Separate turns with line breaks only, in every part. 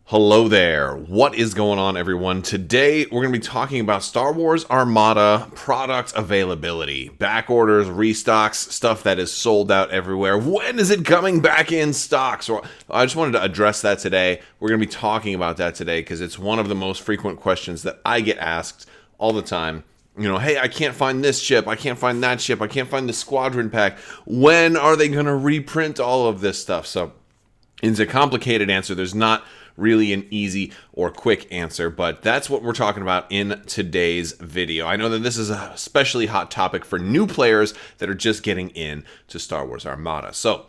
Hello there. What is going on, everyone? Today, we're going to be talking about Star Wars Armada product availability. Back orders, restocks, stuff that is sold out everywhere. When is it coming back in stock? So I just wanted to address that today. We're going to be talking about that today because it's one of the most frequent questions that I get asked all the time. You know, hey, I can't find this ship, I can't find that ship, I can't find the squadron pack. When are they going to reprint all of this stuff? So it's a complicated answer. There's not really an easy or quick answer, but that's what we're talking about in today's video. I know that this is a especially hot topic for new players that are just getting in to Star Wars Armada. So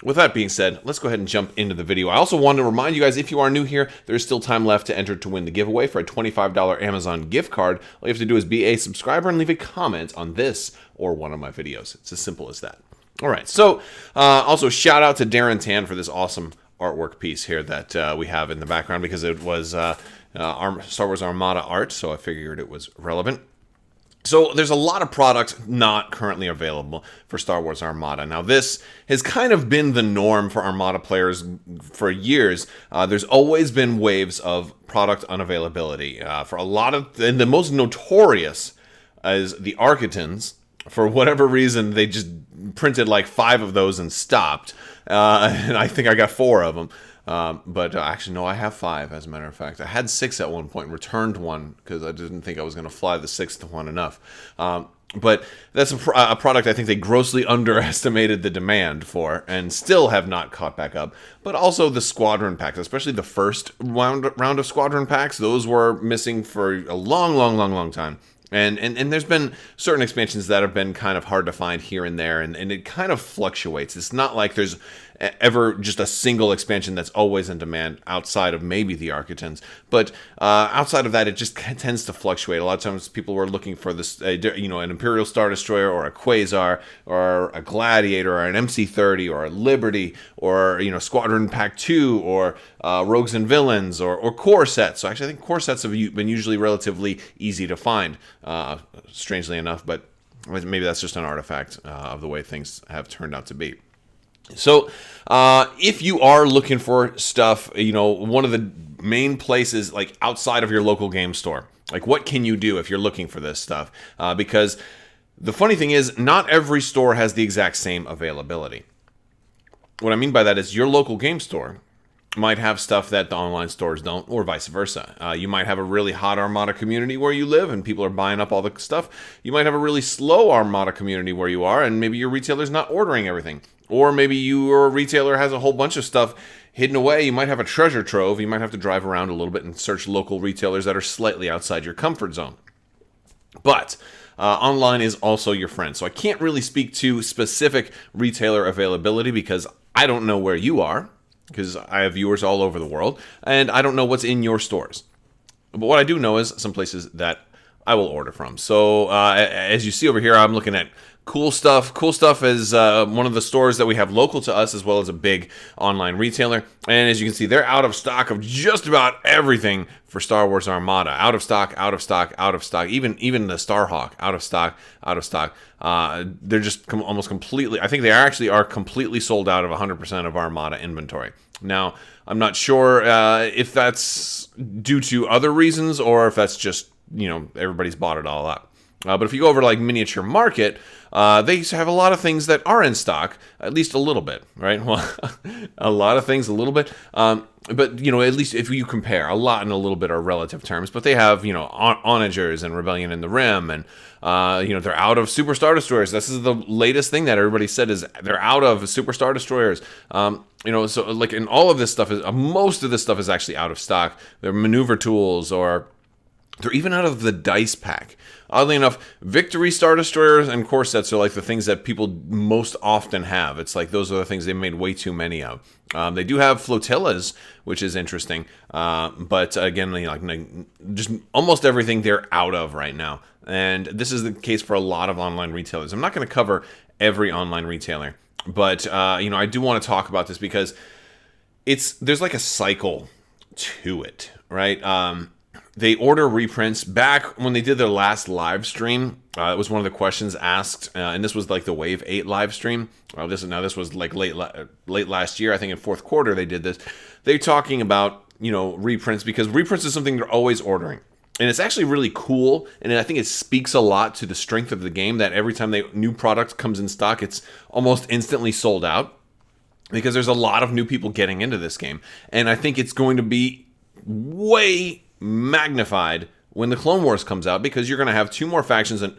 with that being said, let's go ahead and jump into the video. I also wanted to remind you guys, if you are new here, there's still time left to enter to win the giveaway for a $25 Amazon gift card. All you have to do is be a subscriber and leave a comment on this or one of my videos. It's as simple as that. All right, so also shout out to Darren Tan for this awesome artwork piece here that we have in the background, because it was Star Wars Armada art, so I figured it was relevant. So there's a lot of products not currently available for Star Wars Armada. Now this has kind of been the norm for Armada players for years. There's always been waves of product unavailability. For a lot of, and the most notorious is the Architans. For whatever reason, they just printed like 5 of those and stopped. And I think I got 4 of them. But actually, no, I have 5, as a matter of fact. I had 6 at one point, returned 1, because I didn't think I was going to fly the 6th one enough. But that's a product I think they grossly underestimated the demand for, and still have not caught back up. But also the squadron packs, especially the first round of squadron packs, those were missing for a long time. And there's been certain expansions that have been kind of hard to find here and there, and it kind of fluctuates. It's not like there's ever just a single expansion that's always in demand outside of maybe the Architans. But outside of that, it just tends to fluctuate. A lot of times people were looking for this, an Imperial Star Destroyer or a Quasar or a Gladiator or an MC-30 or a Liberty or, Squadron Pack 2 or Rogues and Villains or core sets. So actually I think core sets have been usually relatively easy to find, strangely enough, but maybe that's just an artifact of the way things have turned out to be. So if you are looking for stuff, one of the main places, like outside of your local game store, like what can you do if you're looking for this stuff? Because the funny thing is, not every store has the exact same availability. What I mean by that is your local game store might have stuff that the online stores don't, or vice versa. You might have a really hot Armada community where you live and people are buying up all the stuff. You might have a really slow Armada community where you are, and maybe your retailer's not ordering everything. Or maybe your retailer has a whole bunch of stuff hidden away. You might have a treasure trove. You might have to drive around a little bit and search local retailers that are slightly outside your comfort zone. But online is also your friend. So I can't really speak to specific retailer availability because I don't know where you are, because I have viewers all over the world, and I don't know what's in your stores. But what I do know is some places that I will order from. So as you see over here, I'm looking at Cool Stuff. Cool Stuff is one of the stores that we have local to us, as well as a big online retailer. And as you can see, they're out of stock of just about everything for Star Wars Armada. Out of stock, out of stock, out of stock. Even the Starhawk, out of stock, out of stock. They're just almost completely, I think they actually are completely sold out of 100% of Armada inventory. Now, I'm not sure if that's due to other reasons or if that's just, everybody's bought it all up. But if you go over to like Miniature Market, they have a lot of things that are in stock, at least a little bit, right? Well, a lot of things, a little bit. But, at least if you compare, a lot and a little bit are relative terms. But they have, Onagers and Rebellion in the Rim. And, they're out of Super Star Destroyers. This is the latest thing that everybody said is they're out of Super Star Destroyers. So like in all of this stuff, most of this stuff is actually out of stock. They're maneuver tools, or they're even out of the dice pack. Oddly enough, Victory Star Destroyers and core sets are like the things that people most often have. It's like those are the things they made way too many of. They do have flotillas, which is interesting. But again, just almost everything they're out of right now. And this is the case for a lot of online retailers. I'm not going to cover every online retailer, but I do want to talk about this because there's like a cycle to it, right? They order reprints. Back when they did their last live stream, it was one of the questions asked, and this was like the Wave 8 live stream. This was like late last year. I think in fourth quarter they did this. They're talking about reprints, because reprints is something they're always ordering. And it's actually really cool, and I think it speaks a lot to the strength of the game that every time new product comes in stock, it's almost instantly sold out, because there's a lot of new people getting into this game. And I think it's going to be way magnified when the Clone Wars comes out, because you're going to have 2 more factions and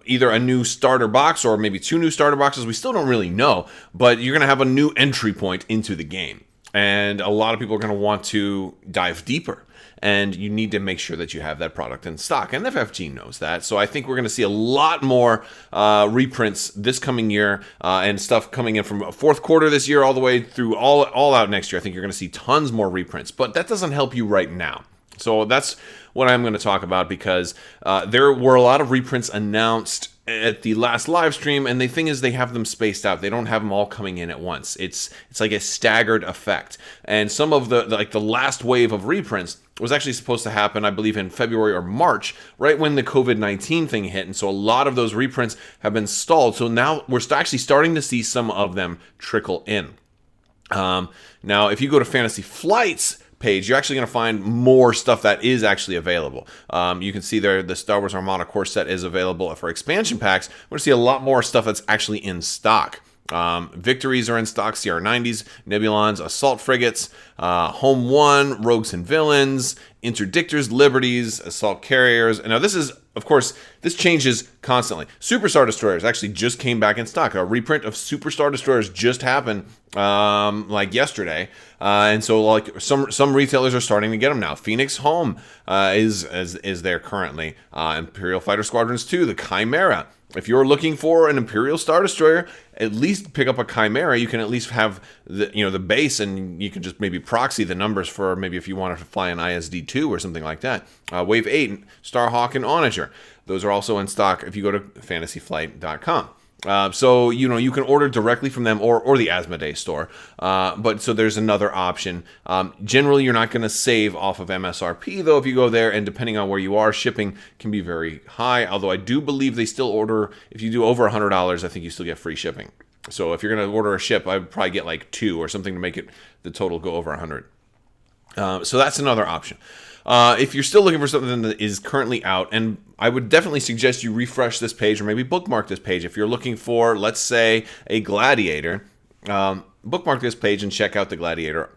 either a new starter box or maybe 2 new starter boxes. We still don't really know, but you're going to have a new entry point into the game. And a lot of people are going to want to dive deeper. And you need to make sure that you have that product in stock. And the FFG knows that. So I think we're going to see a lot more reprints this coming year, and stuff coming in from fourth quarter this year all the way through all out next year. I think you're going to see tons more reprints. But that doesn't help you right now. So that's what I'm going to talk about, because there were a lot of reprints announced at the last live stream, and the thing is, they have them spaced out. They don't have them all coming in at once. It's like a staggered effect. And some of the last wave of reprints was actually supposed to happen, I believe, in February or March, right when the COVID-19 thing hit. And so a lot of those reprints have been stalled. So now we're actually starting to see some of them trickle in. Now, if you go to Fantasy Flight's page, you're actually going to find more stuff that is actually available. You can see there the Star Wars Armada core set is available for expansion packs. We're going to see a lot more stuff that's actually in stock. Victories are in stock, CR-90s, Nebulons, Assault Frigates, Home 1, Rogues and Villains, Interdictors, Liberties, Assault Carriers. And now this is, of course, this changes constantly. Superstar Destroyers actually just came back in stock. A reprint of Superstar Destroyers just happened like yesterday. And so like some retailers are starting to get them now. Phoenix Home is there currently. Imperial Fighter Squadrons 2, the Chimera. If you're looking for an Imperial Star Destroyer, at least pick up a Chimera. You can at least have the base, and you can just maybe proxy the numbers for maybe if you wanted to fly an ISD-2 or something like that. Wave 8, Starhawk and Onager. Those are also in stock if you go to fantasyflight.com. So, you can order directly from them or the Asmodee store. But so there's another option. Generally, you're not going to save off of MSRP, though, if you go there. And depending on where you are, shipping can be very high. Although I do believe they still order, if you do over $100, I think you still get free shipping. So if you're going to order a ship, I would probably get like 2 or something to make it the total go over 100. So that's another option. If you're still looking for something that is currently out, and I would definitely suggest you refresh this page or maybe bookmark this page. If you're looking for, let's say, a Gladiator, bookmark this page and check out the Gladiator,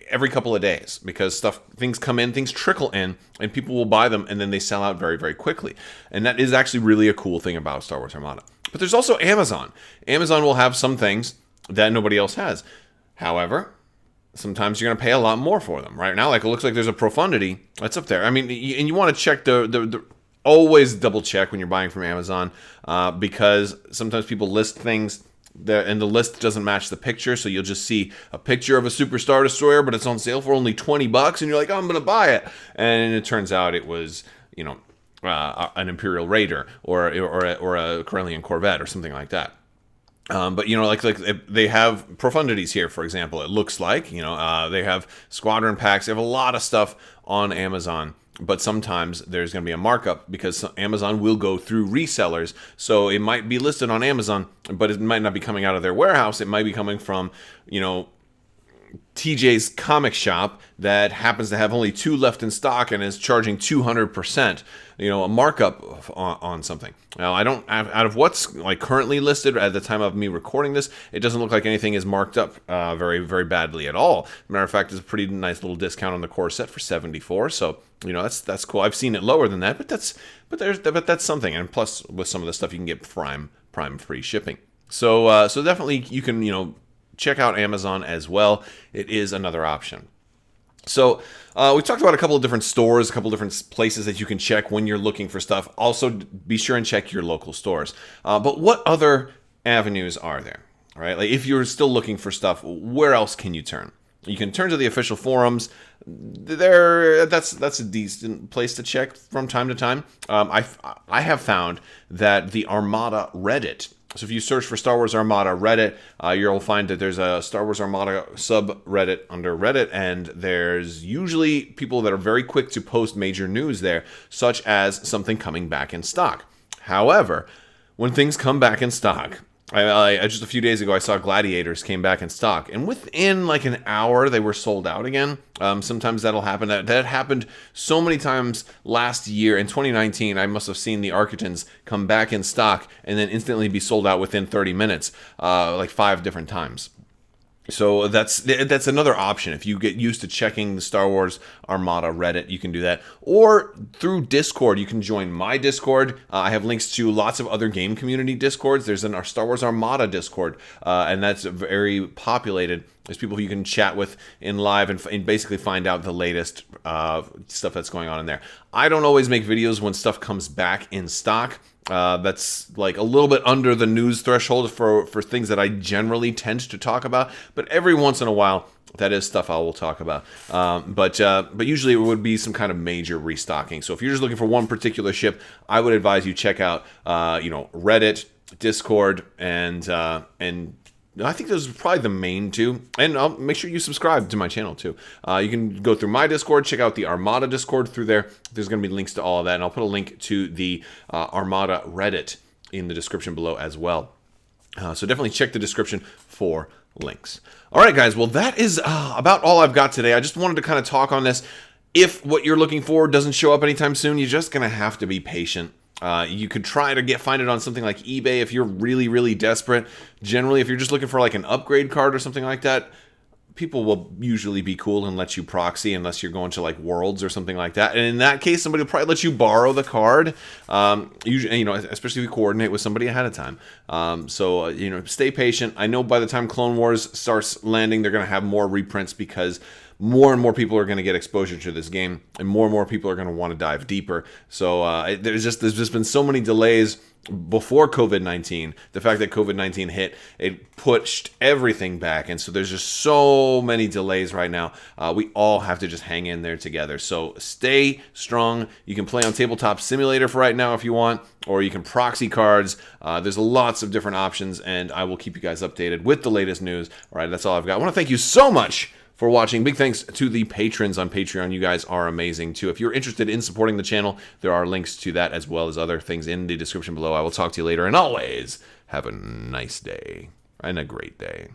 every couple of days, because things come in, things trickle in, and people will buy them, and then they sell out very, very quickly. And that is actually really a cool thing about Star Wars Armada. But there's also Amazon. Amazon will have some things that nobody else has. However, sometimes you're going to pay a lot more for them. Right now, like it looks like there's a Profundity that's up there. I mean, and you want to check always double check when you're buying from Amazon, because sometimes people list things and the list doesn't match the picture. So you'll just see a picture of a Superstar Destroyer, but it's on sale for only $20, and you're like, oh, I'm going to buy it. And it turns out it was, an Imperial Raider or a Corellian Corvette or something like that. But like they have Profundities here, for example. It looks like they have Squadron packs. They have a lot of stuff on Amazon, but sometimes there's going to be a markup because Amazon will go through resellers. So it might be listed on Amazon, but it might not be coming out of their warehouse. It might be coming from TJ's comic shop that happens to have only 2 left in stock and is charging 200%, a markup on something. Now, I don't, out of what's like currently listed at the time of me recording this, it doesn't look like anything is marked up very, very badly at all. Matter of fact, it's a pretty nice little discount on the core set for $74. So, that's cool. I've seen it lower than that, but that's something. And plus, with some of the stuff, you can get Prime free shipping. So definitely you can, check out Amazon as well. It is another option. So we talked about a couple of different stores, a couple of different places that you can check when you're looking for stuff. Also, be sure and check your local stores. But what other avenues are there? All right, like if you're still looking for stuff, where else can you turn? You can turn to the official forums. That's a decent place to check from time to time. I have found that the Armada Reddit. So if you search for Star Wars Armada Reddit, you'll find that there's a Star Wars Armada subreddit under Reddit, and there's usually people that are very quick to post major news there, such as something coming back in stock. However, when things come back in stock, Just a few days ago, I saw Gladiators came back in stock, and within like an hour, they were sold out again. Sometimes that'll happen. That happened so many times last year. In 2019, I must have seen the Architons come back in stock and then instantly be sold out within 30 minutes, like 5 different times. So that's another option. If you get used to checking the Star Wars Armada Reddit, you can do that. Or through Discord, you can join my Discord. I have links to lots of other game community Discords. There's our Star Wars Armada Discord, and that's very populated. There's people who you can chat with in live and basically find out the latest stuff that's going on in there. I don't always make videos when stuff comes back in stock. That's like a little bit under the news threshold for things that I generally tend to talk about, but every once in a while, that is stuff I will talk about. But usually it would be some kind of major restocking. So if you're just looking for one particular ship, I would advise you check out Reddit, Discord, and I think those are probably the main 2. And I'll make sure you subscribe to my channel too. You can go through my Discord, check out the Armada Discord through there. There's going to be links to all of that. And I'll put a link to the Armada Reddit in the description below as well. So definitely check the description for links. All right, guys. Well, that is about all I've got today. I just wanted to kind of talk on this. If what you're looking for doesn't show up anytime soon, you're just going to have to be patient. You could try to find it on something like eBay if you're really, really desperate. Generally, if you're just looking for like an upgrade card or something like that, people will usually be cool and let you proxy unless you're going to like Worlds or something like that. And in that case, somebody will probably let you borrow the card. Usually, especially if you coordinate with somebody ahead of time. So stay patient. I know by the time Clone Wars starts landing, they're going to have more reprints because more and more people are going to get exposure to this game, and more people are going to want to dive deeper. So there's just been so many delays before COVID-19. The fact that COVID-19 hit, it pushed everything back, and so there's just so many delays right now. We all have to just hang in there together. So stay strong. You can play on Tabletop Simulator for right now if you want, or you can proxy cards. There's lots of different options, and I will keep you guys updated with the latest news. All right, that's all I've got. I want to thank you so much for watching. Big thanks to the patrons on Patreon. You guys are amazing too. If you're interested in supporting the channel, there are links to that as well as other things in the description below. I will talk to you later, and always have a nice day and a great day.